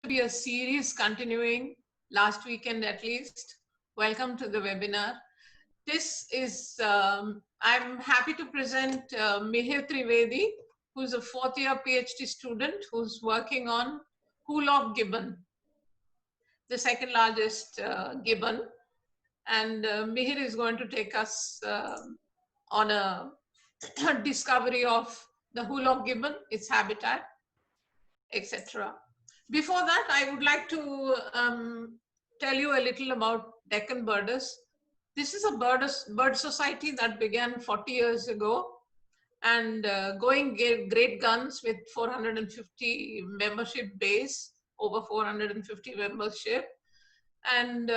be a series continuing last weekend at least. Welcome to the webinar. This is, I'm happy to present Mihir Trivedi, who's a fourth year PhD student who's working on Hoolock gibbon, the second largest gibbon. And Mihir is going to take us on a discovery of the Hoolock gibbon, its habitat, etc. Before that, I would like to tell you a little about Deccan Birders. This is a bird society that began 40 years ago and going great guns with 450 membership base, over 450 membership. And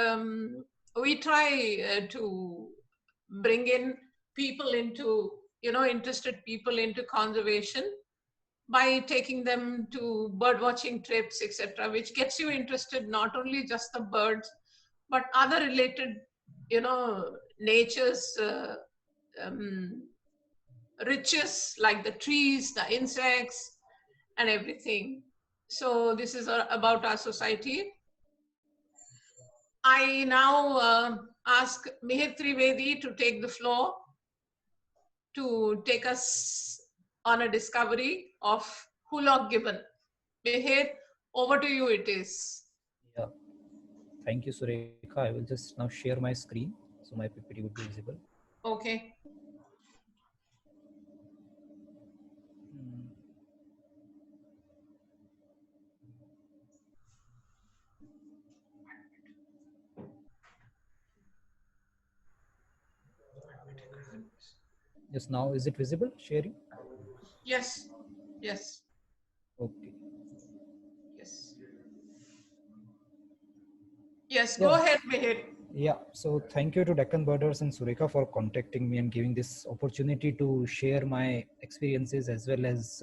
we try to bring in people into, interested people into conservation by taking them to bird watching trips, etc., which gets you interested not only just the birds, but other related, nature's um, riches like the trees, the insects, and everything. So this is about our society. I now ask Mihir Trivedi to take the floor to take us on a discovery of Hoolock gibbon. Mihir, over to you it is. Yeah, thank you, Surekha. I will just now share my screen so my PPT would be visible. Okay. Just now, is it visible? Sharing? Yes. Yes. Okay. Yes. Yes, go ahead, Mihir. Yeah, so thank you to Deccan Birders and Surekha for contacting me and giving this opportunity to share my experiences as well as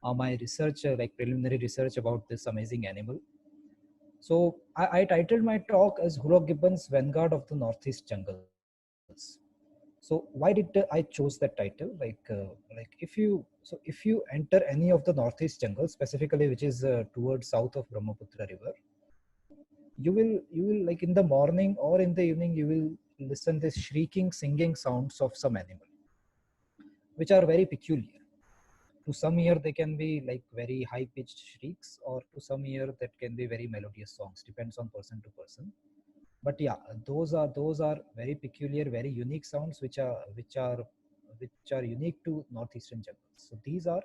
my research, like preliminary research about this amazing animal. So I titled my talk as Hoolock gibbon's Vanguard of the Northeast Jungles. So why did I chose that title? If you enter any of the Northeast jungles, specifically which is towards south of Brahmaputra River, you will like in the morning or in the evening you will listen this shrieking singing sounds of some animal which are very peculiar. To some ear they can be like very high pitched shrieks, or to some ear that can be very melodious songs, depends on person to person. But yeah, those are very peculiar, very unique sounds which are unique to northeastern jungles. So these are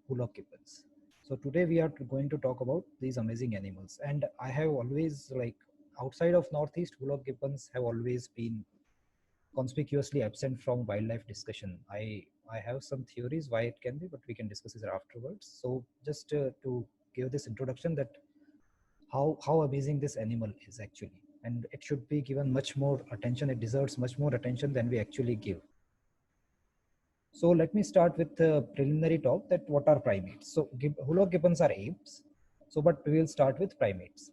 Hoolock gibbons. So today we are going to talk about these amazing animals, and I have always, like, outside of northeast, Hoolock gibbons have always been conspicuously absent from wildlife discussion. I have some theories why it can be, but we can discuss it afterwards. So just to give this introduction, that how amazing this animal is actually, and it should be given much more attention. It deserves much more attention than we actually give. So let me start with the preliminary talk, that what are primates. So Hoolock gibbons are apes. So but we will start with primates.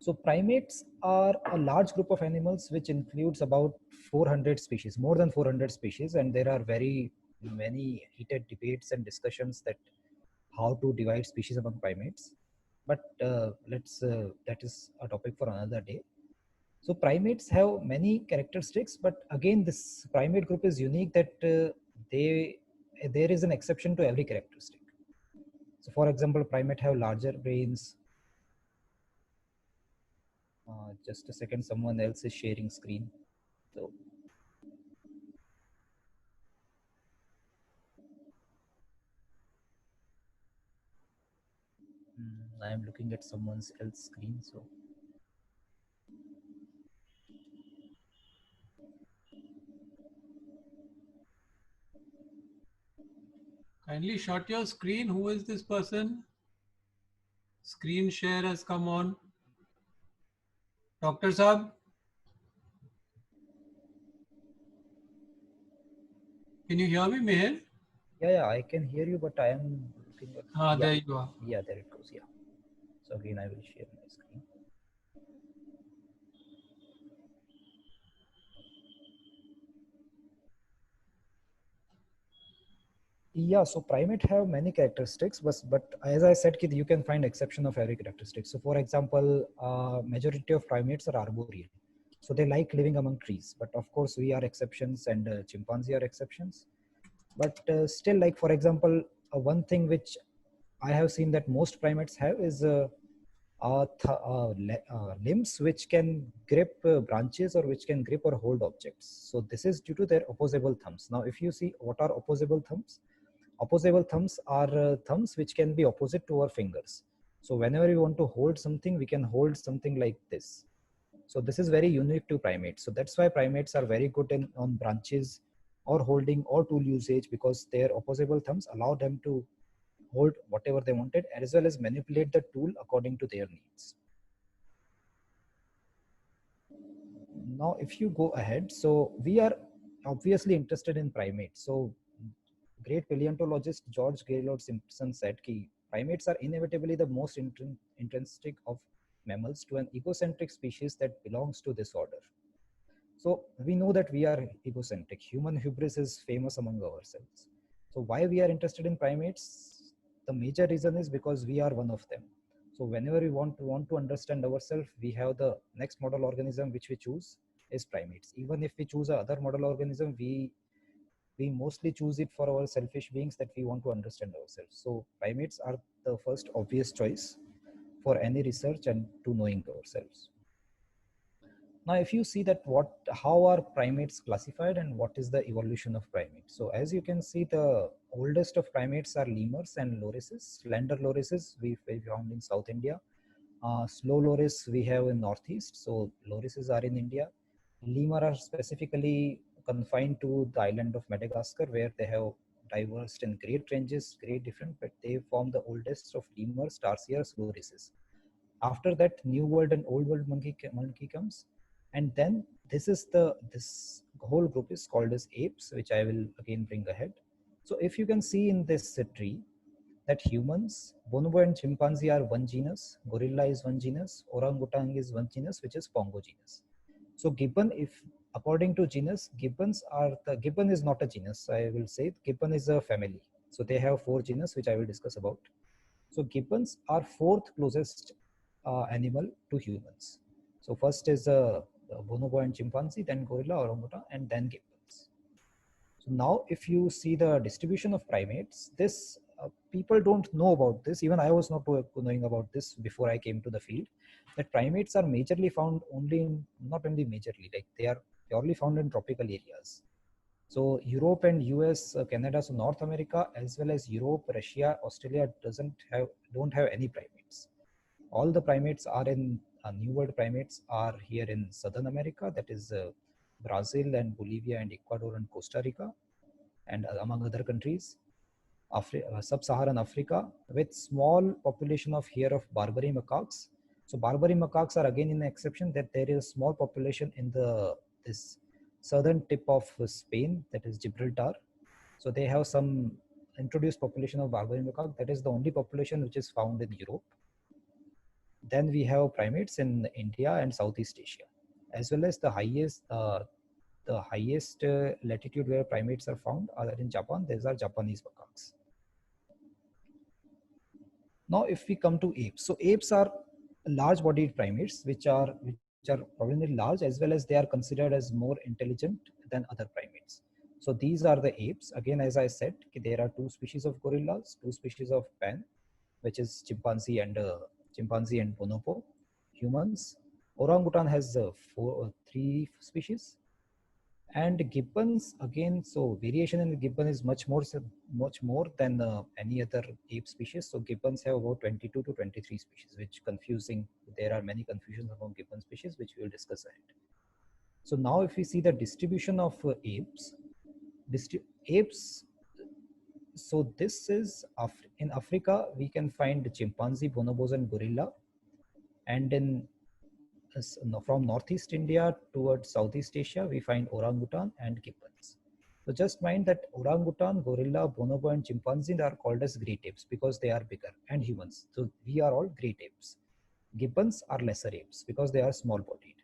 So primates are a large group of animals which includes about 400 species, more than 400 species, and there are very many heated debates and discussions that how to divide species among primates. But that is a topic for another day. So primates have many characteristics, but again, this primate group is unique, that there is an exception to every characteristic. So for example, primate have larger brains. Just a second, someone else is sharing screen. So I am looking at someone else's screen. So kindly shut your screen. Who is this person? Screen share has come on. Dr. Saab? Can you hear me, Mihir? yeah, I can hear you, but I am looking at. There you are. Yeah, there it goes. Yeah. So again, I will share my screen. Yeah, so primate have many characteristics, but as I said, you can find exception of every characteristic. So for example, majority of primates are arboreal. So they like living among trees, but of course we are exceptions and chimpanzee are exceptions. But still, like for example, one thing which I have seen that most primates have is limbs which can grip branches or which can grip or hold objects. So this is due to their opposable thumbs. Now, if you see what are opposable thumbs, opposable thumbs are thumbs which can be opposite to our fingers. So whenever we want to hold something, we can hold something like this. So this is very unique to primates. So that's why primates are very good in on branches or holding or tool usage, because their opposable thumbs allow them to hold whatever they wanted as well as manipulate the tool according to their needs. Now, if you go ahead, so we are obviously interested in primates. So great paleontologist George Gaylord Simpson said that primates are inevitably the most intrinsic of mammals to an egocentric species that belongs to this order. So we know that we are egocentric. Human hubris is famous among ourselves. So why we are interested in primates? The major reason is because we are one of them. So whenever we want to understand ourselves, we have the next model organism which we choose is primates. Even if we choose another model organism, we mostly choose it for our selfish beings that we want to understand ourselves. So primates are the first obvious choice for any research and to knowing ourselves. Now, if you see that how are primates classified and what is the evolution of primates? So as you can see, the oldest of primates are lemurs and lorises. Slender lorises we found in South India. Slow loris we have in Northeast. So lorises are in India. Lemur are specifically confined to the island of Madagascar, where they have diverged in great ranges, great different, but they form the oldest of lemurs, tarsiers, lorises. After that, New World and Old World monkey comes, and then this whole group is called as apes, which I will again bring ahead. So if you can see in this tree that humans, bonobo and chimpanzee are one genus, gorilla is one genus, orangutan is one genus, which is Pongo genus. So gibbon, if according to genus, gibbon is not a genus. I will say gibbon is a family. So they have 4 genus, which I will discuss about. So gibbons are 4th closest animal to humans. So first is bonobo and chimpanzee, then gorilla, orangutan, and then gibbons. So now if you see the distribution of primates, this people don't know about this. Even I was not knowing about this before I came to the field, that primates are majorly found not only majorly, like they are purely found in tropical areas. So Europe and US, Canada, so North America, as well as Europe, Russia, Australia don't have any primates. All the primates are in New World primates are here in Southern America, that is Brazil and Bolivia and Ecuador and Costa Rica, and among other countries. Sub-Saharan Africa, with small population of here of Barbary macaques. So Barbary macaques are again an exception, that there is a small population in this southern tip of Spain, that is Gibraltar. So they have some introduced population of Barbary macaque. That is the only population which is found in Europe. Then we have primates in India and Southeast Asia, as well as the highest latitude where primates are found are in Japan. These are Japanese macaques. Now, if we come to apes, so apes are large-bodied primates, which are probably large, as well as they are considered as more intelligent than other primates. So these are the apes. Again, as I said, there are 2 species of gorillas, 2 species of pan, which is chimpanzee and bonobo. Humans, orangutan has 3 species. And gibbons, again, so variation in the gibbon is much more than any other ape species. So gibbons have about 22 to 23 species, which confusing. There are many confusions among gibbon species, which we will discuss ahead. So now if we see the distribution of apes, so this is in Africa, we can find chimpanzee, bonobos and gorilla. And from Northeast India towards Southeast Asia, we find orangutan and gibbons. So just mind that orangutan, gorilla, bonobo and chimpanzee are called as great apes because they are bigger, and humans. So we are all great apes. Gibbons are lesser apes because they are small bodied.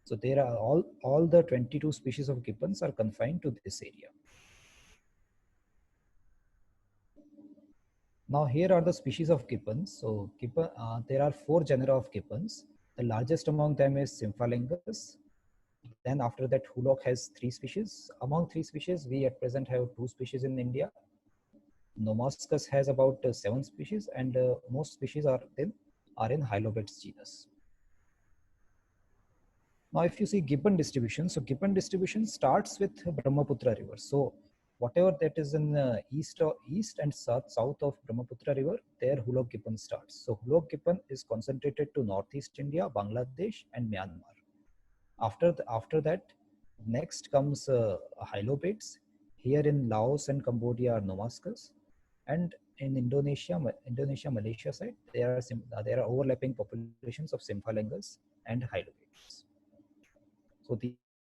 So there are all the 22 species of gibbons are confined to this area. Now here are the species of gibbons. So there are 4 genera of gibbons. The largest among them is Symphalangus. Then after that, Hulock has 3 species. Among 3 species, we at present have 2 species in India. Nomascus has about 7 species, and most species are in Hylobates genus. Now, if you see gibbon distribution, so gibbon distribution starts with Brahmaputra River. So whatever that is in east and south of Brahmaputra River, there Hulock gibbon starts. So Hulock gibbon is concentrated to northeast India, Bangladesh, and Myanmar. After that, next comes Hylobates. Here in Laos and Cambodia are Nomascus, and in Indonesia, Malaysia side, there are overlapping populations of Symphalangus and Hylobates. So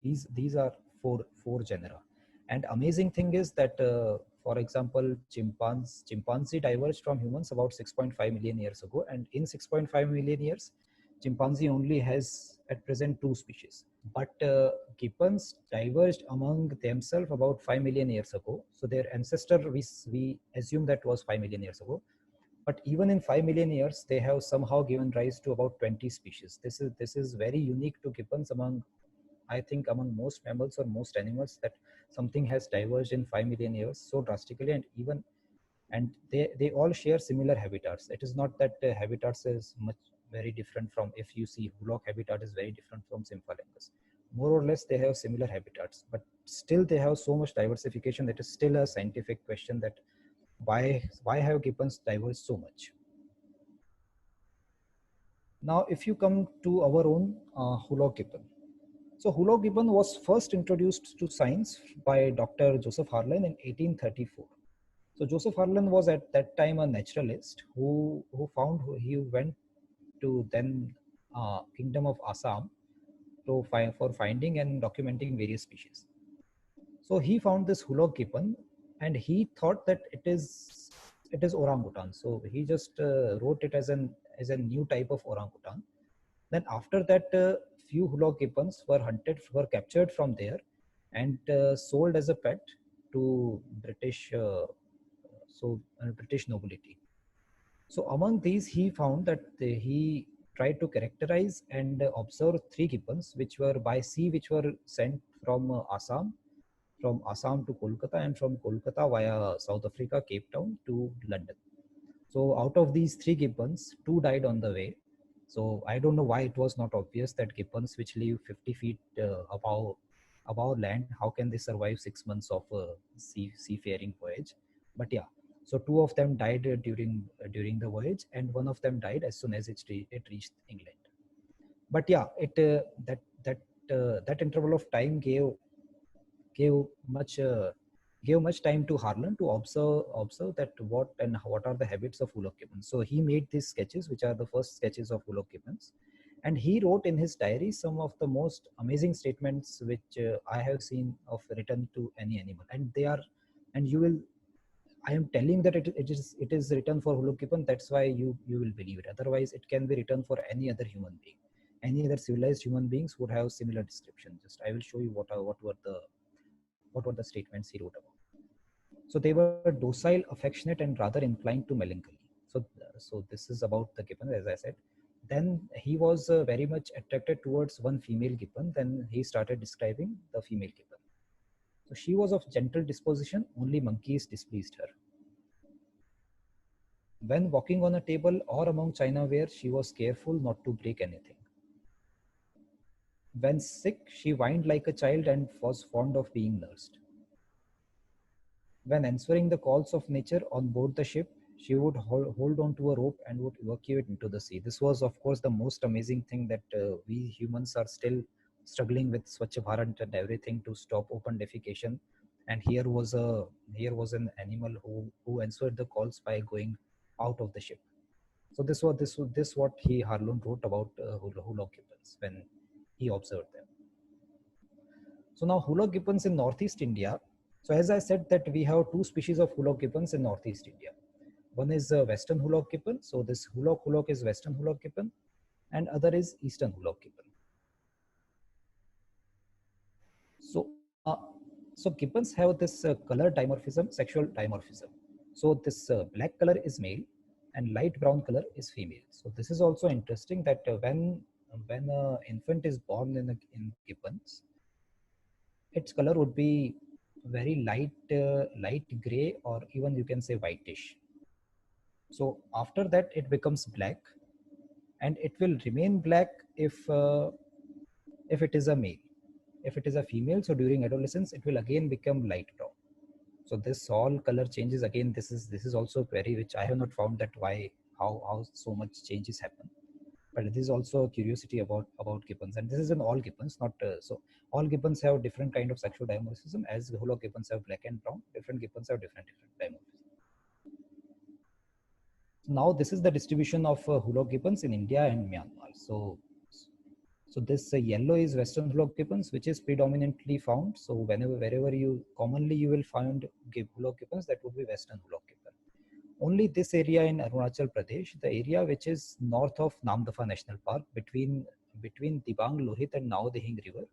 these are four genera. And amazing thing is that, for example, chimpanzee diverged from humans about 6.5 million years ago, and in 6.5 million years, chimpanzee only has at present 2 species. But gibbons diverged among themselves about 5 million years ago. So their ancestor, we assume that was 5 million years ago. But even in 5 million years, they have somehow given rise to about 20 species. This is very unique to gibbons I think among most mammals or most animals, that something has diverged in 5 million years so drastically, and they all share similar habitats. It is not that habitats is very different from, if you see Hulock habitat is very different from Symphalangus. More or less they have similar habitats, but still they have so much diversification that is still a scientific question, that why have gibbons diverged so much. Now if you come to our own Hulock gibbon. So Hulock gibbon was first introduced to science by Dr. Joseph Harlan in 1834. So Joseph Harlan was at that time a naturalist who he went to then Kingdom of Assam for finding and documenting various species. So he found this Hulock gibbon, and he thought that it is orangutan. So he just wrote it as a new type of orangutan. Then after that, few Hulock gibbons were captured from there, and sold as a pet to British nobility. So among these, he found that he tried to characterize and observe 3 gibbons, which were by sea, which were sent from Assam to Kolkata, and from Kolkata via South Africa, Cape Town to London. So out of these 3 gibbons, 2 died on the way. So I don't know why it was not obvious that gibbons which live 50 feet above land, how can they survive 6 months of seafaring voyage? But yeah, so 2 of them died during the voyage, and 1 of them died as soon as it reached England. But yeah, that interval of time gave much time to Harlan to observe that what are the habits of Hulock gibbons. So he made these sketches, which are the first sketches of Hulock gibbons, and he wrote in his diary some of the most amazing statements which I have seen of written to any animal. And I am telling that it is written for Hulock gibbon. That's why you will believe it. Otherwise, it can be written for any other human being. Any other civilized human beings would have similar description. Just I will show you what were the statements he wrote about. So they were docile, affectionate, and rather inclined to melancholy. So this is about the gibbon, as I said. Then he was very much attracted towards one female gibbon. Then he started describing the female gibbon. So she was of gentle disposition, only monkeys displeased her. When walking on a table or among chinaware, she was careful not to break anything. When sick, she whined like a child and was fond of being nursed. When answering the calls of nature on board the ship, she would hold on to a rope and would evacuate into the sea. This was, of course, the most amazing thing, that we humans are still struggling with Swachh Bharat and everything to stop open defecation. And here was an animal who answered the calls by going out of the ship. So this what Harlan wrote about Hulock gibbons when he observed them. So now Hulock gibbons in Northeast India. So as I said that we have 2 species of Hulock gibbons in Northeast India. One is Western Hulock gibbon. So this Hulock is Western Hulock gibbon, and other is Eastern Hulock gibbon. So gibbons have this color dimorphism, sexual dimorphism. So this black color is male and light brown color is female. So this is also interesting that when an infant is born in gibbons, its color would be very light gray, or even you can say whitish. So after that it becomes black, and it will remain black if it is a male. If it is a female, so during adolescence it will again become light brown. So this all color changes again. This is also a query which I have not found, that why, how so much changes happen. But this is also a curiosity about gibbons, and this is in all gibbons, not so all gibbons have different kind of sexual dimorphism. As Hulok gibbons have black and brown, different gibbons have different dimorphism. Now this is the distribution of Hulok gibbons in India and Myanmar. So this yellow is Western Hulok gibbons, which is predominantly found. So wherever you commonly you will find Hulok gibbons, that would be Western Hulok gibbon. Only this area in Arunachal Pradesh, the area which is north of Namdapha National Park, between Dibang, Lohit and Nao Dehing River,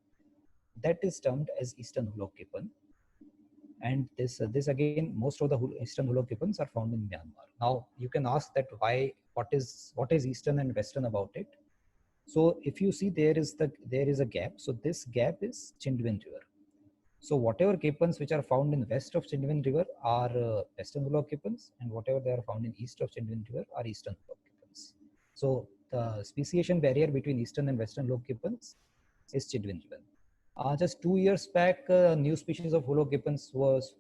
that is termed as Eastern Hulok gibbon. And this again, most of the Eastern Hulok gibbons are found in Myanmar. Now you can ask that why, what is Eastern and Western about it? So if you see, there is a gap. So this gap is Chindwin River. So whatever gibbons which are found in west of Chindwin River are Western Hulok gibbons, and whatever they are found in east of Chindwin River are Eastern Hulok gibbons. So the speciation barrier between Eastern and Western Hulok gibbons is Chindwin River. Just 2 years back, a new species of Hulok gibbons was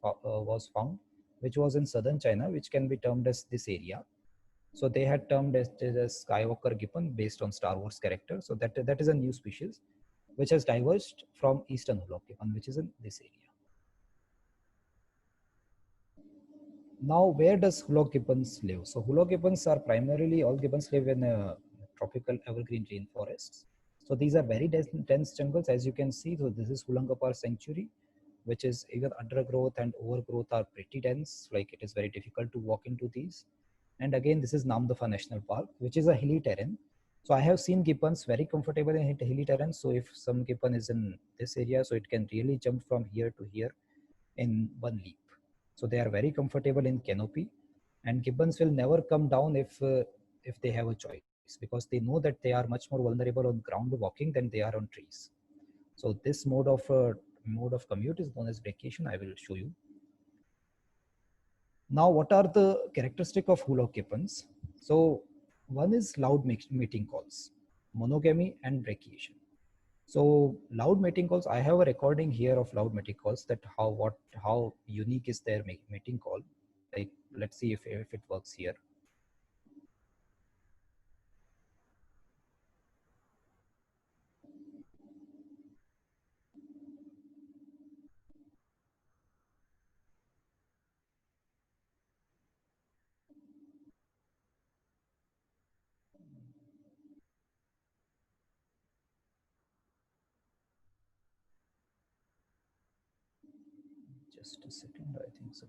found, which was in southern China, which can be termed as this area. So they had termed as Skywalker gibbon based on Star Wars character. So that is a new species which has diverged from Eastern Hulok gibbon, which is in this area. Now, where does Hulok gibbons live? So Hulok gibbons are primarily, all gibbons live in tropical evergreen rainforests. So these are very dense jungles, as you can see. So this is Hulangapar Sanctuary, which is even undergrowth and overgrowth are pretty dense. Like, it is very difficult to walk into these. And again, this is Namdapha National Park, which is a hilly terrain. So I have seen gibbons very comfortable in hilly terrain. So if some gibbon is in this area, so it can really jump from here to here in one leap. So they are very comfortable in canopy, and gibbons will never come down if they have a choice, because they know that they are much more vulnerable on ground walking than they are on trees. So this mode of commute is known as brachiation. I will show you. Now, what are the characteristic of Hulok gibbons? So one is loud mating calls, monogamy and brachiation. So loud mating calls, I have a recording here of loud mating calls, that how unique is their mating call. Like, let's see if it works here. Just a second, I think so.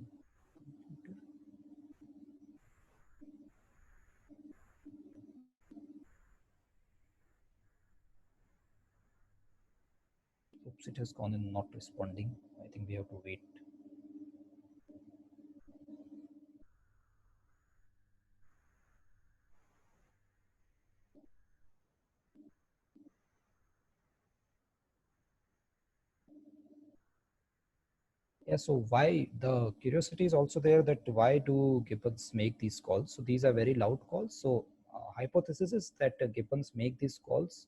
Oops, it has gone in not responding. I think we have to wait. Yeah, so why, the curiosity is also there, that why do gibbons make these calls? So these are very loud calls. So hypothesis is that gibbons make these calls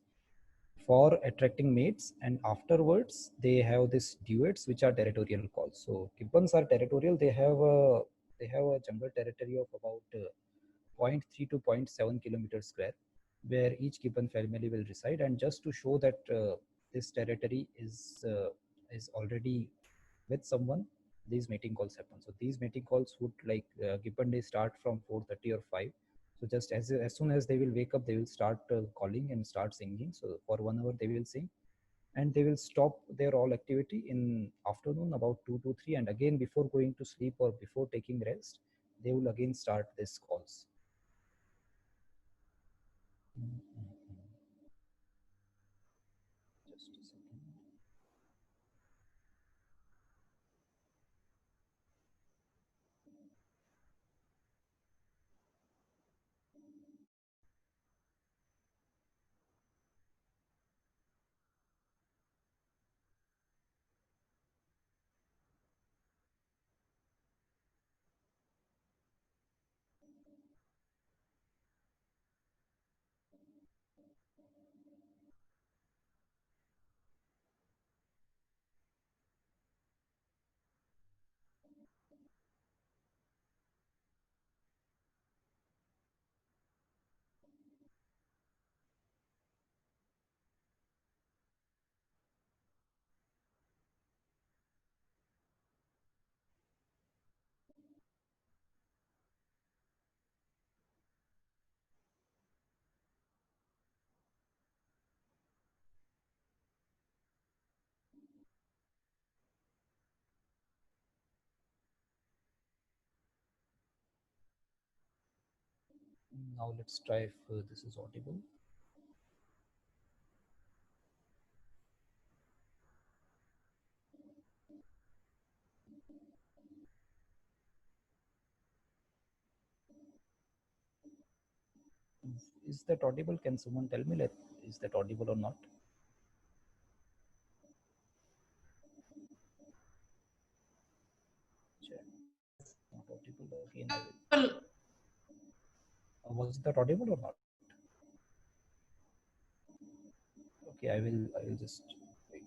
for attracting mates, and afterwards they have these duets which are territorial calls. So gibbons are territorial. They have a jungle territory of about 0.3 to 0.7 kilometers square, where each gibbon family will reside. And just to show that this territory is already with someone, these mating calls happen. So these mating calls would, like, gibbon day start from 4:30 or 5. So just as soon as they will wake up, they will start calling and start singing. So for 1 hour they will sing, and they will stop their all activity in afternoon about 2 to 3, and again before going to sleep or before taking rest, they will again start these calls. Just a second. Now let's try if this is audible. Is that audible? Can someone tell me, like, is that audible or not? Check. Not audible. Again, I will. Was that audible or not? Okay, I will. I will just wait.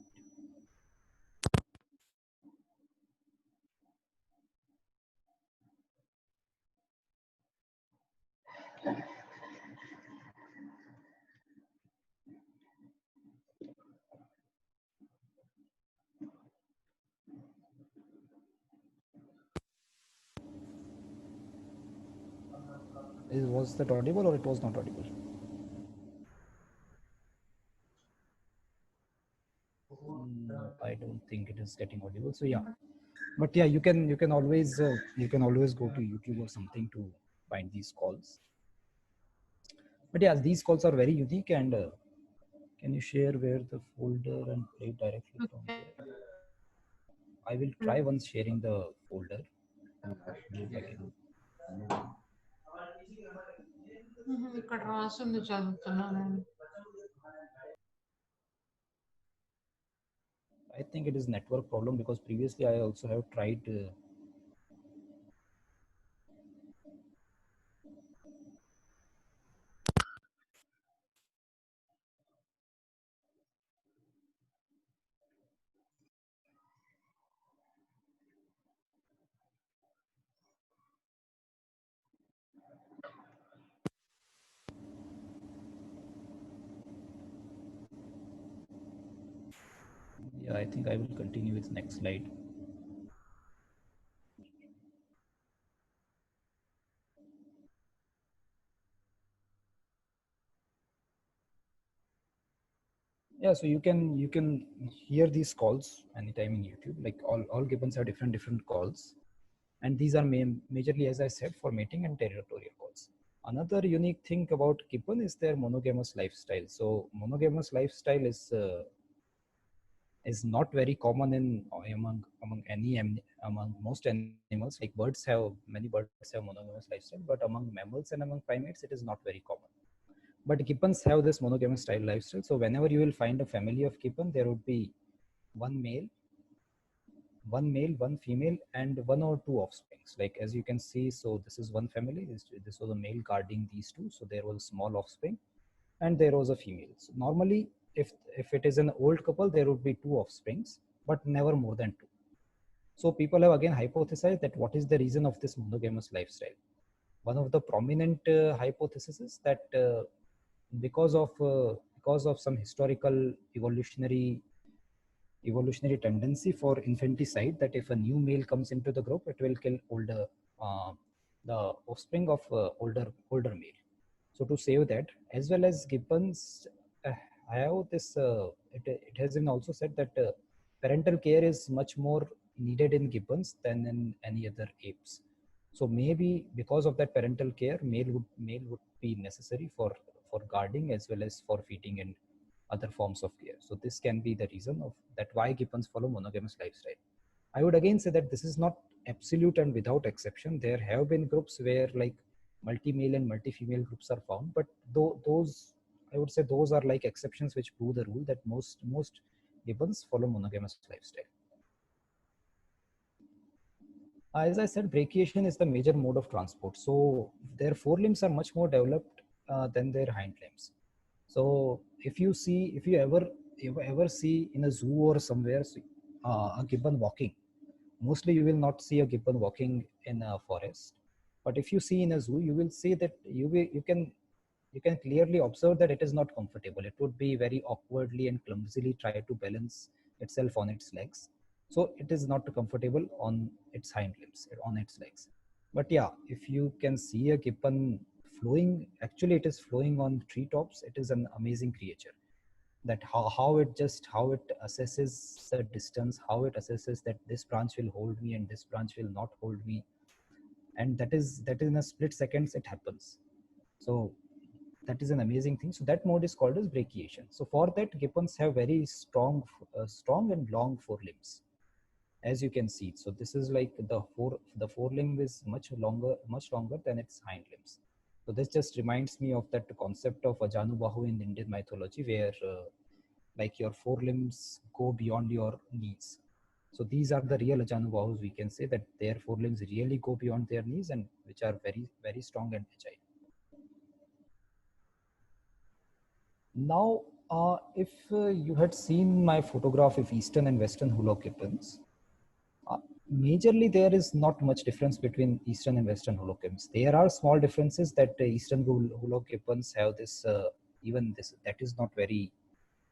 Was that audible or it was not audible? No, I don't think it is getting audible. So yeah, but yeah, you can always go to YouTube or something to find these calls. But yeah, these calls are very unique. And can you share where the folder and play directly from there? I will try once sharing the folder. I can. ఇక్కడ రాసింది చదువుతున్నాను. I think it is network problem because previously I also have tried. Yeah, I think I will continue with next slide. Yeah, so you can hear these calls anytime in YouTube. Like all gibbons have different calls, and these are majorly, as I said, for mating and territorial calls. Another unique thing about gibbon is their monogamous lifestyle. So monogamous lifestyle is not very common in among most animals. Like many birds have monogamous lifestyle, but among mammals and among primates it is not very common. But gibbons have this monogamous style lifestyle. So whenever you will find a family of gibbon, there would be one male, one female, and one or two offsprings. Like as you can see, so this is one family. This was a male guarding these two. So there was a small offspring, and there was a female. So normally, if it is an old couple, there would be two offsprings, but never more than two. So people have again hypothesized that what is the reason of this monogamous lifestyle. One of the prominent hypotheses is that because of some historical evolutionary tendency for infanticide, that if a new male comes into the group, it will kill older uh, the offspring of older male. So to save that, as well as gibbons have this it has been also said that parental care is much more needed in gibbons than in any other apes. So maybe because of that parental care, male would be necessary for guarding as well as for feeding and other forms of care. So this can be the reason of that why gibbons follow monogamous lifestyle. I would again say that this is not absolute and without exception. There have been groups where like multi-male and multi-female groups are found, but those, I would say, those are like exceptions which prove the rule that most gibbons follow monogamous lifestyle. As I said, brachiation is the major mode of transport. So their forelimbs are much more developed than their hind limbs. So if you ever see in a zoo or somewhere a gibbon walking, mostly you will not see a gibbon walking in a forest. But if you see in a zoo, you will see that you can clearly observe that it is not comfortable. It would be very awkwardly and clumsily try to balance itself on its legs. So it is not comfortable on its hind limbs, on its legs. But yeah, if you can see a gibbon flowing, actually it is flowing on treetops. It is an amazing creature. That how it assesses the distance, how it assesses that this branch will hold me and this branch will not hold me, and that is in a split seconds it happens. So that is an amazing thing. So that mode is called as brachiation. So for that, gibbons have very strong and long forelimbs, as you can see. So this is like the forelimb is much longer than its hind limbs. So this just reminds me of that concept of Ajanubahu in Indian mythology, where like your forelimbs go beyond your knees. So these are the real Ajanubahus. We can say that their forelimbs really go beyond their knees, and which are very strong and agile. Now, if you had seen my photograph of Eastern and Western Hulot gibbons, majorly there is not much difference between Eastern and Western Hulot gibbons. There are small differences that Eastern Hulot gibbons have this, even this, that is not very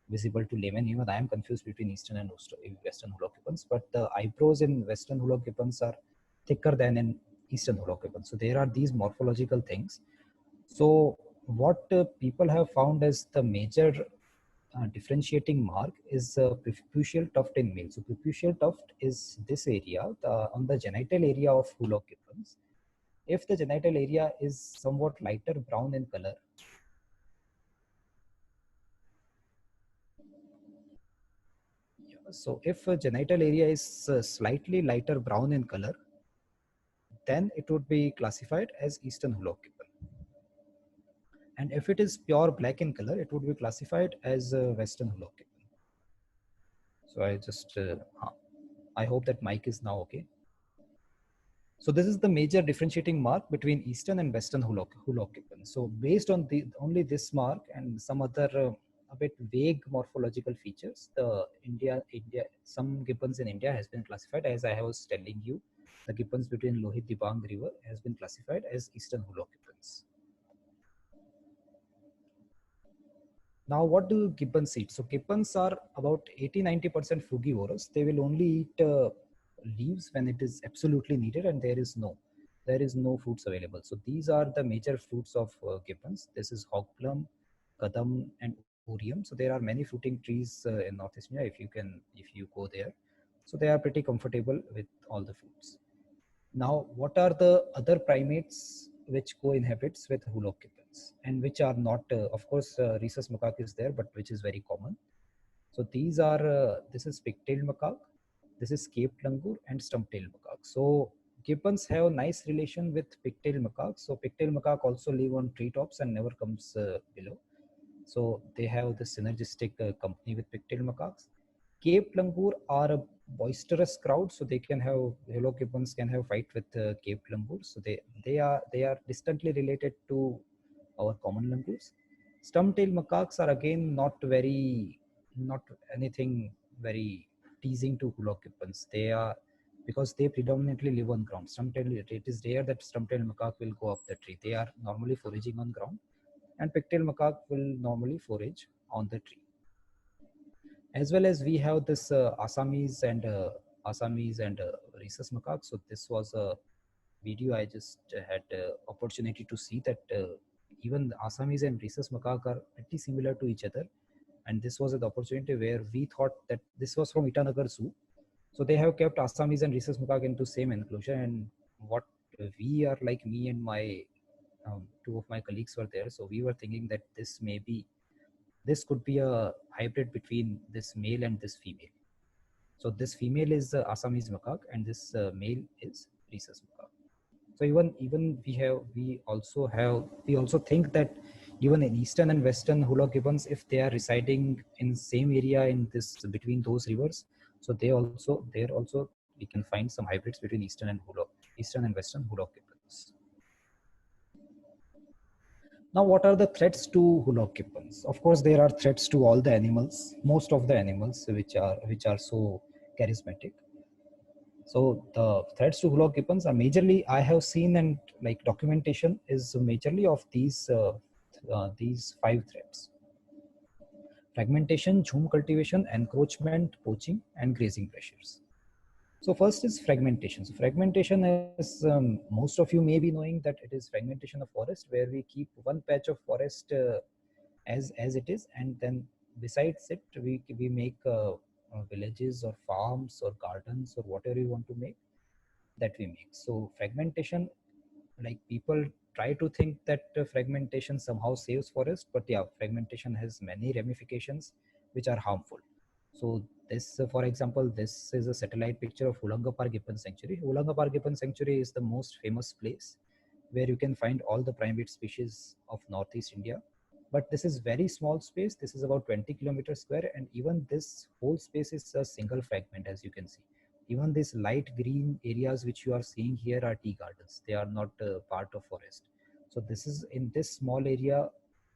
visible to layman. Even I am confused between Eastern and Western Hulot gibbons, but the eyebrows in Western Hulot gibbons are thicker than in Eastern Hulot gibbons. So there are these morphological things. So what people have found as the major differentiating mark is preputial tuft in male. So preputial tuft is this area on the genital area of Hulot gibbons. If the genital area is somewhat lighter brown in color, so if a genital area is slightly lighter brown in color, then it would be classified as Eastern Hulot gibbon. And if it is pure black in color, it would be classified as Western Hulot gibbon. So I just, I hope that mic is now okay. So this is the major differentiating mark between Eastern and Western Hulot gibbon. So based on only this mark and some other a bit vague morphological features, some gibbons in India has been classified, as I was telling you, the gibbons between Lohit Dibang River has been classified as Eastern Hulot gibbons. Now, what do gibbons eat? So gibbons are about 80-90% frugivorous. They will only eat leaves when it is absolutely needed and there is no fruits available. So these are the major fruits of gibbons. This is hog plum, kadam, and orium. So there are many fruiting trees in Northeast India if you go there. So they are pretty comfortable with all the fruits. Now, what are the other primates which co-inhabits with Hulot gibbons and which are not, of course, rhesus macaque is there, but which is very common. So these are, this is pigtailed macaque, this is caped langur and stump-tailed macaque. So gibbons have a nice relation with pigtailed macaque. So pigtailed macaque also live on treetops and never comes below. So they have this synergistic company with pigtailed macaques. Cape langur are a boisterous crowd, so they can have Hulot gibbons can have fight with Cape langur. So they are distantly related to our common langurs. Stump-tailed macaques are again not anything very teasing to Hulot gibbons. They are, because they predominantly live on ground. It is rare that stump-tailed macaque will go up the tree. They are normally foraging on ground, and pigtailed macaque will normally forage on the tree. As well as we have this Assamese and rhesus macaque. So this was a video I just had opportunity to see that even the Assamese and rhesus macaque are pretty similar to each other. And this was an opportunity where we thought that this was from Itanagar Zoo. So they have kept Assamese and rhesus macaque into same enclosure. And what we are, like me and my two of my colleagues were there. So we were thinking that this could be a hybrid between this male and this female. So this female is Assamese macaque and this male is rhesus macaque. So even we also think that even in Eastern and Western Hulot gibbons, if they are residing in same area in this between those rivers, so there also we can find some hybrids between Eastern and Western Hulot gibbons. Now, what are the threats to Hulot gibbons? Of course, there are threats to all the animals, most of the animals which are so charismatic. So the threats to Hulot gibbons are majorly, I have seen, and like documentation is majorly of these 5 threats: fragmentation, jhum cultivation, encroachment, poaching, and grazing pressures. So first is fragmentation. So fragmentation is, most of you may be knowing that it is fragmentation of forest, where we keep one patch of forest as it is, and then besides it we make villages or farms or gardens or whatever you want to make, that we make. So fragmentation, like people try to think that fragmentation somehow saves forest, but yeah, fragmentation has many ramifications which are harmful. So this, for example, this is a satellite picture of Hoolanga Gibbon Sanctuary. Hoolanga Gibbon Sanctuary is the most famous place where you can find all the primate species of Northeast India. But this is very small space. This is about 20 kilometers square, and even this whole space is a single fragment, as you can see. Even these light green areas which you are seeing here are tea gardens. They are not part of forest. So this is in this small area,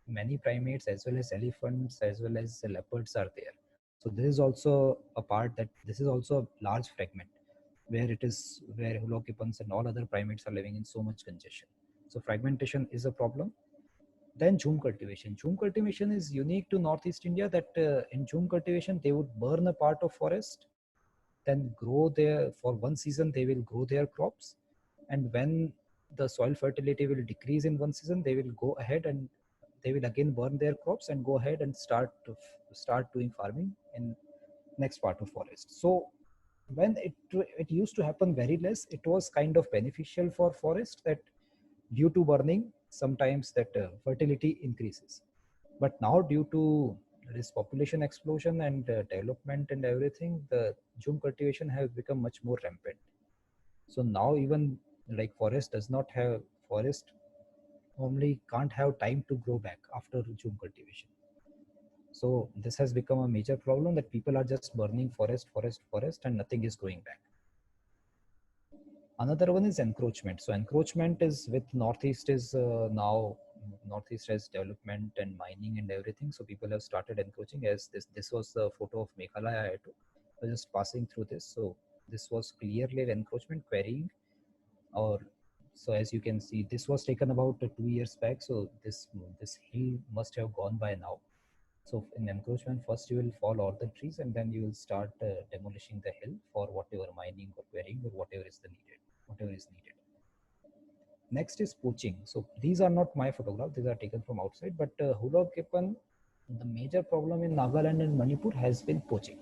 many primates as well as elephants as well as leopards are there. So this is also a part that this is also a large fragment where it is where holocappans and all other primates are living in so much congestion. So fragmentation is a problem. Then jhum cultivation. Jhum cultivation is unique to Northeast India that in jhum cultivation, they would burn a part of forest, then grow there for one season, they will grow their crops. And when the soil fertility will decrease in one season, they will go ahead and they will again burn their crops and go ahead and start doing farming in next part of forest. So when it used to happen very less, it was kind of beneficial for forest that due to burning sometimes that fertility increases. But now due to this population explosion and development and everything, the jhum cultivation has become much more rampant. So now even like forest only can't have time to grow back after jhum cultivation. So this has become a major problem that people are just burning forest and nothing is growing back. Another one is encroachment. So encroachment is with Northeast is now Northeast has development and mining and everything. So people have started encroaching. As this was the photo of Meghalaya. I was just passing through this. So this was clearly an encroachment quarrying, or so as you can see, this was taken about 2 years back. So this hill must have gone by now. So in encroachment, first you will fall all the trees and then you will start demolishing the hill for whatever mining or quarrying or whatever is needed. Next is poaching. So these are not my photographs; these are taken from outside. But Hulakepan, the major problem in Nagaland and Manipur has been poaching.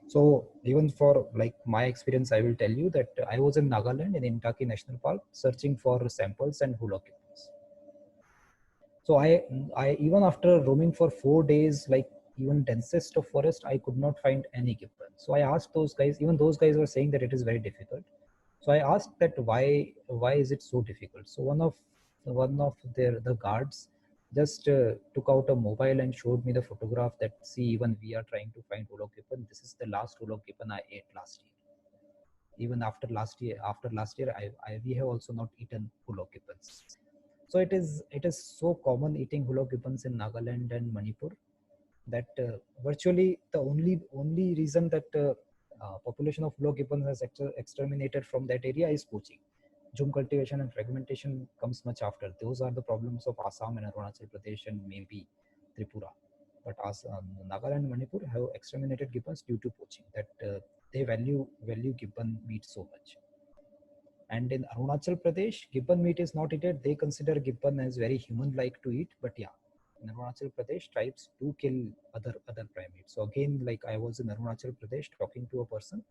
So even for like my experience, I will tell you that I was in Nagaland in Intaki National Park searching for samples and Hulakepans. So I even after roaming for 4 days, like even densest of forest, I could not find any gibbon. So I asked those guys. Even those guys were saying that it is very difficult. So I asked that why is it so difficult? So one of the guards just took out a mobile and showed me the photograph that see, even we are trying to find holocapan. This is the last holocapan I ate last year. Even after last year, we have also not eaten holocapans. So it is so common eating holocappans in Nagaland and Manipur that virtually the only reason that population of holocappans has exterminated from that area is poaching. Jhum cultivation and fragmentation comes much after. Those are the problems of Assam and Arunachal Pradesh and maybe Tripura. But Nagaland and Manipur have exterminated gibbons due to poaching. That they value gibbon meat so much. And in Arunachal Pradesh, gibbon meat is not eaten. They consider gibbon as very human-like to eat. But yeah, in Arunachal Pradesh, tribes do kill other primates. So again, like I was in Arunachal Pradesh talking to a person.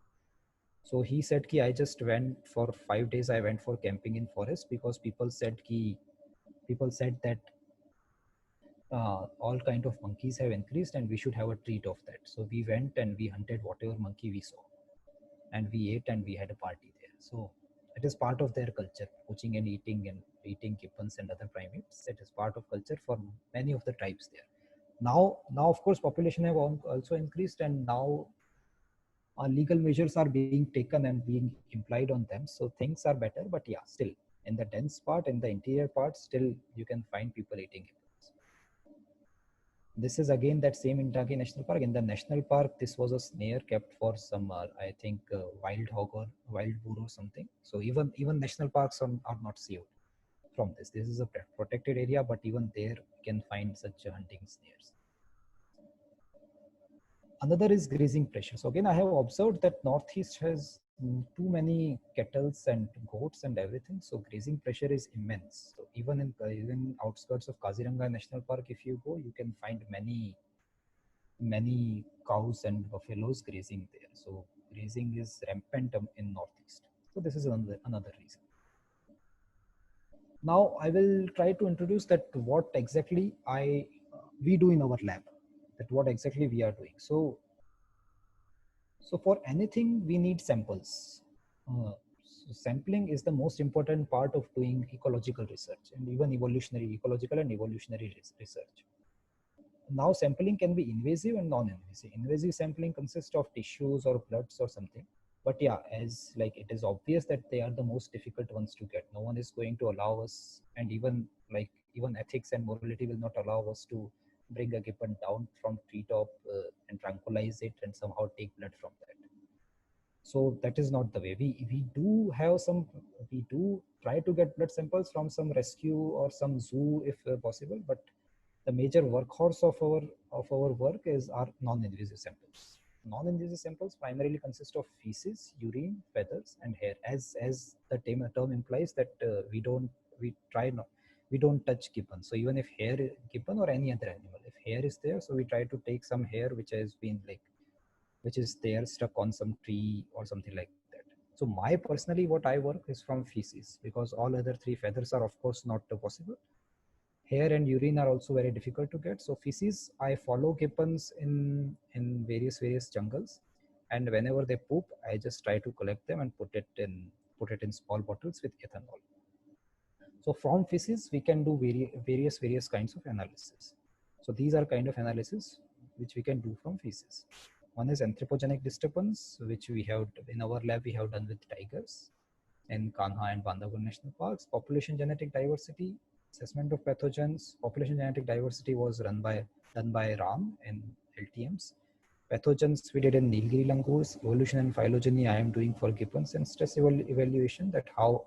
So he said ki I just went for 5 days. I went for camping in forest because people said that all kind of monkeys have increased and we should have a treat of that. So we went and we hunted whatever monkey we saw, and we ate and we had a party there. So it is part of their culture, poaching and eating gibbons and other primates. It is part of culture for many of the tribes there. Now of course population have also increased, and now legal measures are being taken and being implied on them. So things are better, but yeah, still in the dense part, in the interior part, still you can find people eating gibbons. This is again that same Intaki National Park. In the national park, this was a snare kept for some, I think, wild hog or wild boar or something. So even national parks are not saved from this. This is a protected area, but even there you can find such hunting snares. Another is grazing pressure. So again, I have observed that Northeast has too many kettles and goats and everything. So grazing pressure is immense. So even outskirts of Kaziranga National Park, if you go, you can find many cows and buffaloes grazing there. So grazing is rampant in Northeast. So this is another reason. Now I will try to introduce that what exactly we do in our lab, that what exactly we are doing. So for anything we need samples. So sampling is the most important part of doing ecological research and even ecological and evolutionary research. Now sampling can be invasive and non-invasive. Invasive sampling consists of tissues or bloods or something. But yeah, as like it is obvious that they are the most difficult ones to get. No one is going to allow us, and even ethics and morality will not allow us to bring a gibbon down from treetop and tranquilize it and somehow take blood from that. So that is not the way. We do try to get blood samples from some rescue or some zoo if possible, but the major workhorse of our work is our non-invasive samples. Non-invasive samples primarily consist of feces, urine, feathers, and hair. As the term implies, that we don't touch gibbon. So even if gibbon or any other animal, if hair is there, so we try to take some hair which is there stuck on some tree or something like that. So my personally what I work is from feces, because all other three feathers are of course not possible. Hair and urine are also very difficult to get. So feces, I follow gibbons in various jungles, and whenever they poop, I just try to collect them and put it in small bottles with ethanol. So from feces, we can do various kinds of analysis. So these are kind of analysis which we can do from feces. One is anthropogenic disturbance, which we have in our lab we have done with tigers in Kanha and Bandhavgarh National Parks. Population genetic diversity, assessment of pathogens. Population genetic diversity was done by RAM in LTMs. Pathogens we did in Nilgiri langurs. Evolution and phylogeny I am doing for gibbons, and stress evaluation, that how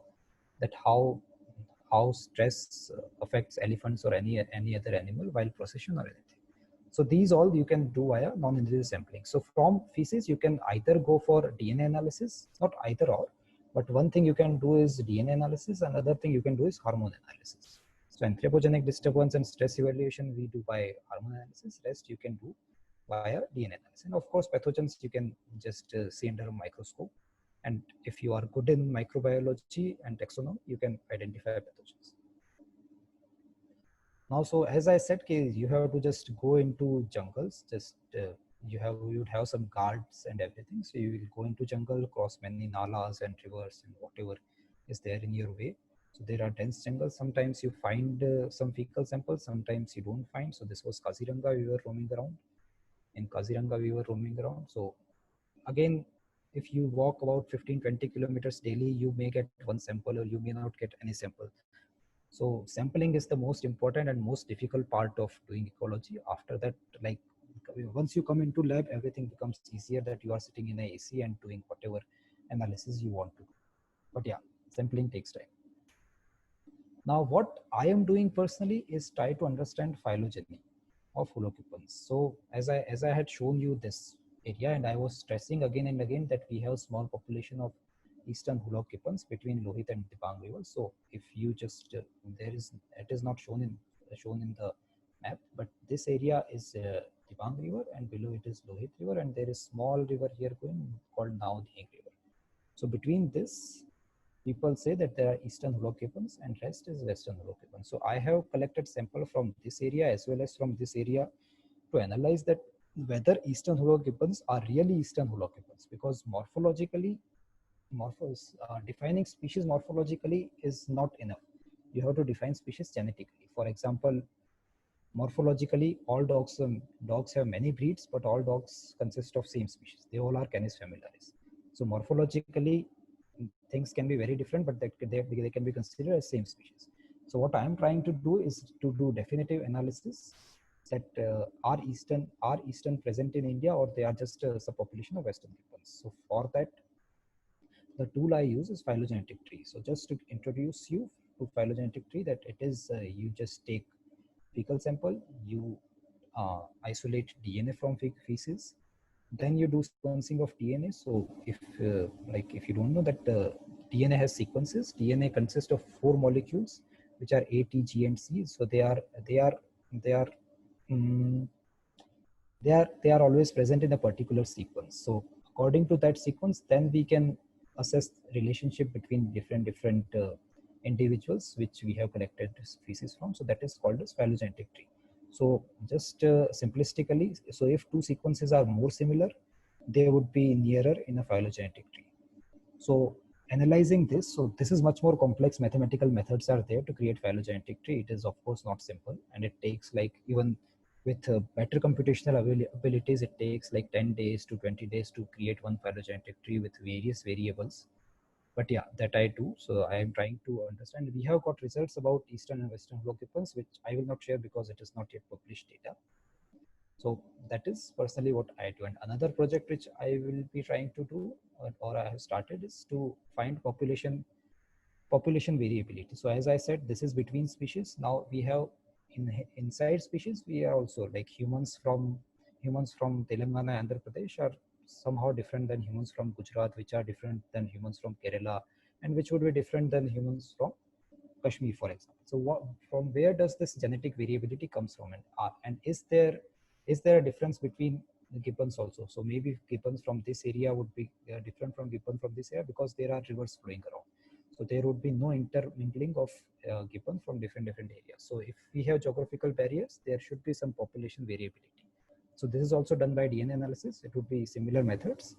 stress affects elephants or any other animal while procession or anything. So these all you can do via non-invasive sampling. So from feces, you can either go for DNA analysis, not either or, but one thing you can do is DNA analysis, another thing you can do is hormone analysis. So anthropogenic disturbance and stress evaluation we do by hormone analysis, rest you can do via DNA analysis. And of course, pathogens you can just see under a microscope. And if you are good in microbiology and taxonomy, you can identify pathogens. Now, so as I said, you have to just go into jungles. Just you would have some guards and everything. So you will go into jungle, cross many nalas and rivers and whatever is there in your way. So there are dense jungles. Sometimes you find some fecal samples. Sometimes you don't find. So this was Kaziranga. We were roaming around. In Kaziranga, we were roaming around. So again, if you walk about 15-20 kilometers daily, you may get one sample or you may not get any sample. So sampling is the most important and most difficult part of doing ecology. After that, like once you come into lab, everything becomes easier, that you are sitting in a AC and doing whatever analysis you want to do. But yeah, sampling takes time. Now what I am doing personally is try to understand phylogeny of hologibbons. So as I had shown you this area, and I was stressing again and again that we have small population of eastern hologibbons between Lohit and Dibang River. So if you just it is not shown in the map, but this area is Dibang River, and below it is Lohit River, and there is small river here going called Naudhing River. So between this, people say that there are eastern hologibbons and rest is western hologibbons. So I have collected sample from this area as well as from this area to analyze that whether eastern hologibbons are really eastern hologibbons, because morphologically, defining species morphologically is not enough. You have to define species genetically. For example, morphologically, all dogs have many breeds, but all dogs consist of same species. They all are Canis familiaris. So morphologically, things can be very different, but they can be considered as same species. So what I am trying to do is to do definitive analysis that are eastern present in India, or they are just a subpopulation of western gibbons. So for that, the tool I use is phylogenetic tree. So just to introduce you to phylogenetic tree, that it is you just take fecal sample, you isolate DNA from feces, then you do sequencing of DNA. So if you don't know that DNA has sequences, DNA consists of 4 molecules which are A, T, G, and C. So they are always present in a particular sequence. So according to that sequence, then we can assess relationship between different individuals which we have collected species from. So that is called as phylogenetic tree. So just simplistically, so if two sequences are more similar, they would be nearer in a phylogenetic tree. So analyzing this, so this is much more complex. Mathematical methods are there to create phylogenetic tree. It is of course not simple, and it takes like, even with better computational abilities, it takes like 10 days to 20 days to create one phylogenetic tree with various variables. But yeah, that I do. So I am trying to understand. We have got results about eastern and western hollow gibbons, which I will not share because it is not yet published data. So that is personally what I do. And another project which I will be trying to do, or I have started, is to find population variability. So as I said, this is between species. Now we have inside species, we are also like humans from Telangana, Andhra Pradesh are somehow different than humans from Gujarat, which are different than humans from Kerala, and which would be different than humans from Kashmir, for example. So from where does this genetic variability comes from, and is there a difference between the gibbons also? So maybe gibbons from this area would be different from gibbon from this area because there are rivers flowing around. So there would be no intermingling of gibbon from different areas. So if we have geographical barriers, there should be some population variability. So this is also done by DNA analysis. It would be similar methods,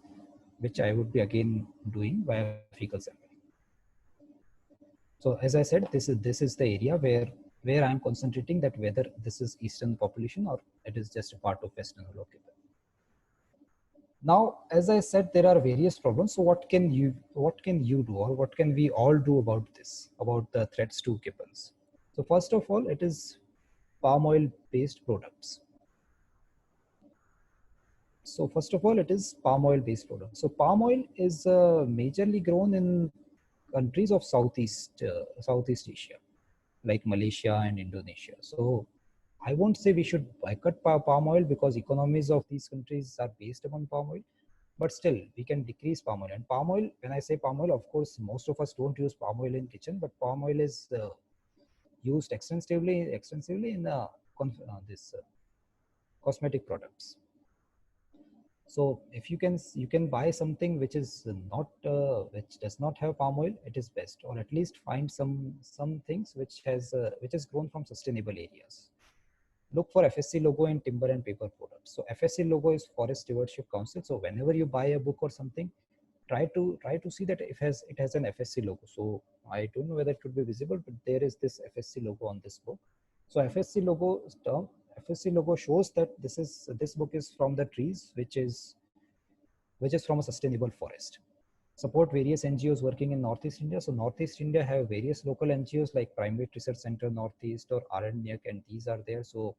which I would be again doing via fecal sampling. So as I said, this is the area where I am concentrating, that whether this is eastern population or it is just a part of western hollow gibbon. Now, as I said, there are various problems. So what can you do, or what can we all do about this, about the threats to gibbons? So first of all, it is palm oil based products. So first of all, it is palm oil based products. So palm oil is majorly grown in countries of Southeast Asia, like Malaysia and Indonesia. So I won't say we should boycott palm oil because economies of these countries are based upon palm oil, but still we can decrease palm oil. And palm oil, when I say palm oil, of course, most of us don't use palm oil in kitchen, but palm oil is used extensively in this cosmetic products. So if you can buy something which is not which does not have palm oil, it is best, or at least find some things which is grown from sustainable areas. Look for FSC logo in timber and paper products. So FSC logo is Forest Stewardship Council. So whenever you buy a book or something, try to see that it has an FSC logo. So I don't know whether it could be visible, but there is this FSC logo on this book. So FSC logo shows that this book is from the trees which is from a sustainable forest. Support various NGOs working in Northeast India. So Northeast India have various local NGOs like Primate Research Center Northeast or Aranyak, and these are there. So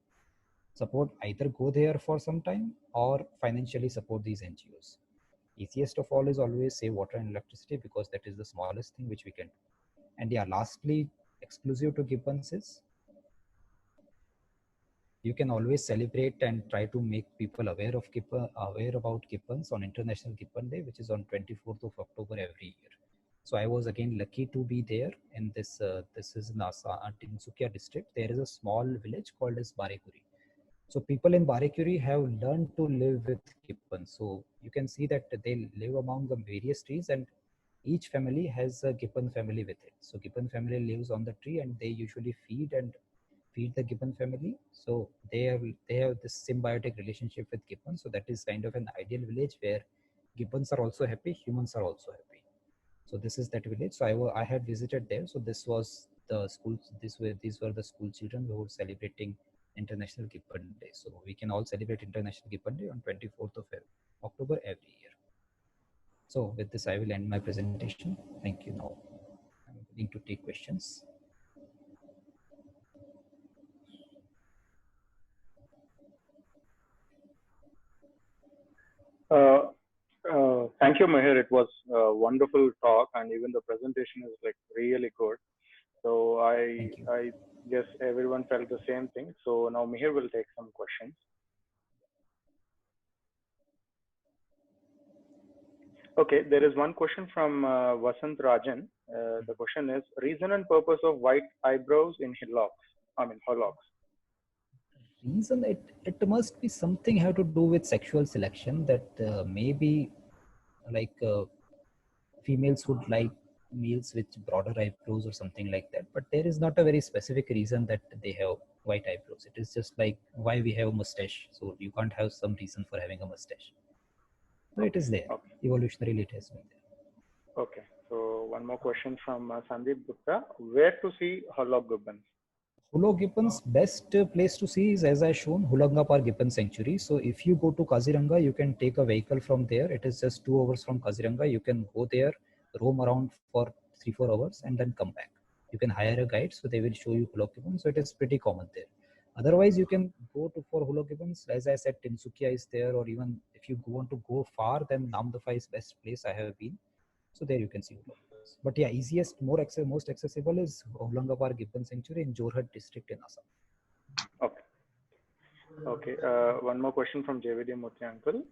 support, either go there for some time or financially support these NGOs. Easiest of all is always save water and electricity, because that is the smallest thing which we can do. And yeah, lastly, exclusive to gibbons is, you can always celebrate and try to make people aware about gibbons on International Gibbon Day, which is on 24th of October every year. So I was again lucky to be there in this. This is Tinsukia district. There is a small village called as Barekuri. So people in Barekuri have learned to live with gibbons. So you can see that they live among the various trees, and each family has a gibbon family with it. So gibbon family lives on the tree, and they usually feed the gibbon family. So they have this symbiotic relationship with gibbons. So that is kind of an ideal village where gibbons are also happy, humans are also happy. So this is that village. So I had visited there. So this was the school. These were the school children who were celebrating International Gibbon Day. So we can all celebrate International Gibbon Day on 24th of October every year. So with this, I will end my presentation. Thank you. Now I'm willing to take questions. Thank you, Mahir. It was a wonderful talk, and even the presentation is like really good. So I guess everyone felt the same thing. So now Mahir will take some questions. Okay, there is one question from Vasant Rajan. The question is, reason and purpose of white eyebrows in hillocks. Reason, it must be something have to do with sexual selection, that maybe like females would like males with broader eyebrows or something like that. But there is not a very specific reason that they have white eyebrows. It is just like why we have a mustache. So you can't have some reason for having a mustache. So it is there. Okay. Evolutionarily, it has been there. Okay. So one more question from Sandeep Gupta. Where to see Hullock gibbons? Hullo Gibbons, best place to see is, as I shown, Hulangapar Gibbon Sanctuary. So if you go to Kaziranga, you can take a vehicle from there. It is just 2 hours from Kaziranga. You can go there, roam around for 3-4 hours, and then come back. You can hire a guide, so they will show you Hullo Gibbons. So it is pretty common there. Otherwise, you can go to for Hullo Gibbons. As I said, Tinsukia is there, or even if you want to go far, then Namdapha is best place I have been. So there you can see Hullo Gibbons. But yeah, easiest, most accessible is Hulangapar Gibbon Sanctuary in Jorhat district in Assam. Okay. Okay. One more question from JVD Murthy uncle.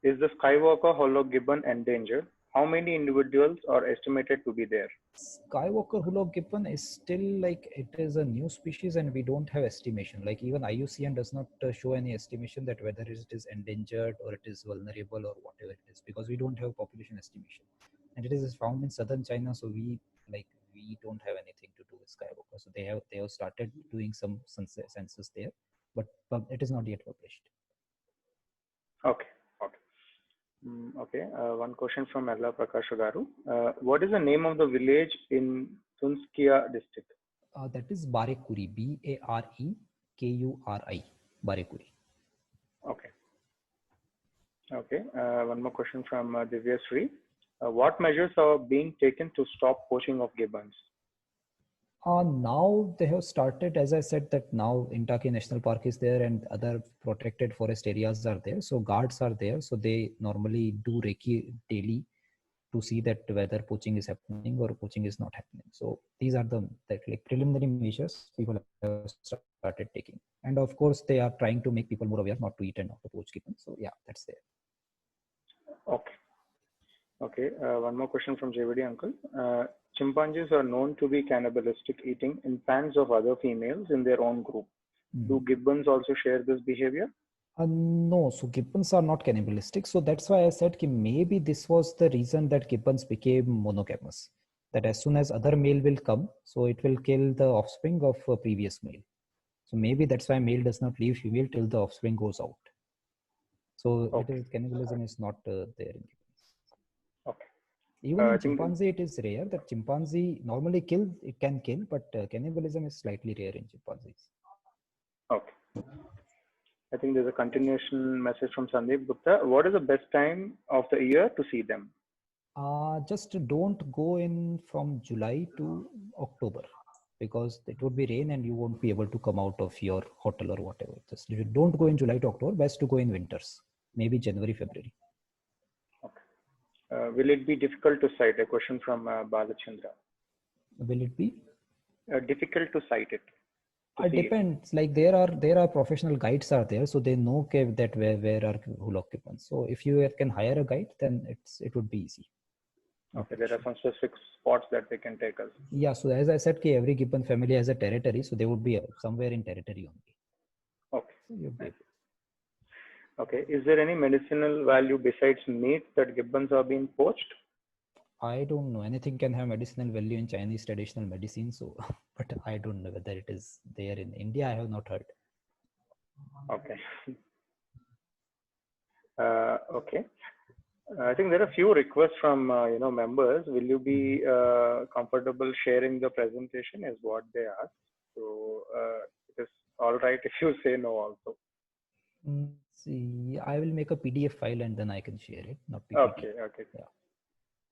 Is the Skywalker Hullock gibbon endangered? How many individuals are estimated to be there? Skywalker Hullock gibbon is still like it is a new species and we don't have estimation. Like even IUCN does not show any estimation that whether it is endangered or it is vulnerable or whatever it is, because we don't have population estimation. And it is found in southern China, so we don't have anything to do with Skywalker. So they have started doing some census there, but it is not yet published. Okay. Okay. One question from Ella Prakash Garu. What is the name of the village in Tunskia district? That is Barekuri, Barekuri, Barekuri. Okay. Okay. One more question from Divya Sri. What measures are being taken to stop poaching of gibbons? Now they have started, as I said, that now Intake National Park is there and other protected forest areas are there. So guards are there. So they normally do recce daily to see that whether poaching is happening or poaching is not happening. So these are the like preliminary measures people have started taking. And of course, they are trying to make people more aware not to eat and not to poach gibbons. So yeah, that's there. Okay. Okay. One more question from JVD uncle. Chimpanzees are known to be cannibalistic, eating in pans of other females in their own group. Do gibbons also share this behavior? No, so gibbons are not cannibalistic. So that's why I said that maybe this was the reason that gibbons became monogamous. That as soon as other male will come, so it will kill the offspring of a previous male. So maybe that's why male does not leave female till the offspring goes out. So Okay. it is, cannibalism is not there in gibbons. Okay. Even in chimpanzee, it is rare that chimpanzee normally it can kill, but cannibalism is slightly rare in chimpanzees. Okay. I think there's a continuation message from Sandeep Gupta. What is the best time of the year to see them? Just don't go in from July to October, because it would be rain and you won't be able to come out of your hotel or whatever. Just don't go in July to October. Best to go in winters, maybe January, February. Will it be difficult to sight? A question from Balachandra. Will it be difficult to sight it? It depends. Like there are professional guides are there, so they know that where are Hullock gibbons. So if you can hire a guide, then it would be easy. Okay, there are some specific spots that they can take us. Yeah, so as I said, every gibbon family has a territory, so they would be somewhere in territory only. Okay. So you'd be able. Okay, is there any medicinal value besides meat that gibbons are being poached? I don't know. Anything can have medicinal value in Chinese traditional medicine, so but I don't know whether it is there in India. I have not heard. Okay. Okay. I think there are a few requests from members. Will you be comfortable sharing the presentation? Is what they asked. So it is all right if you say no also. See, I will make a PDF file and then I can share it. Not PPT. Okay. Okay. Yeah.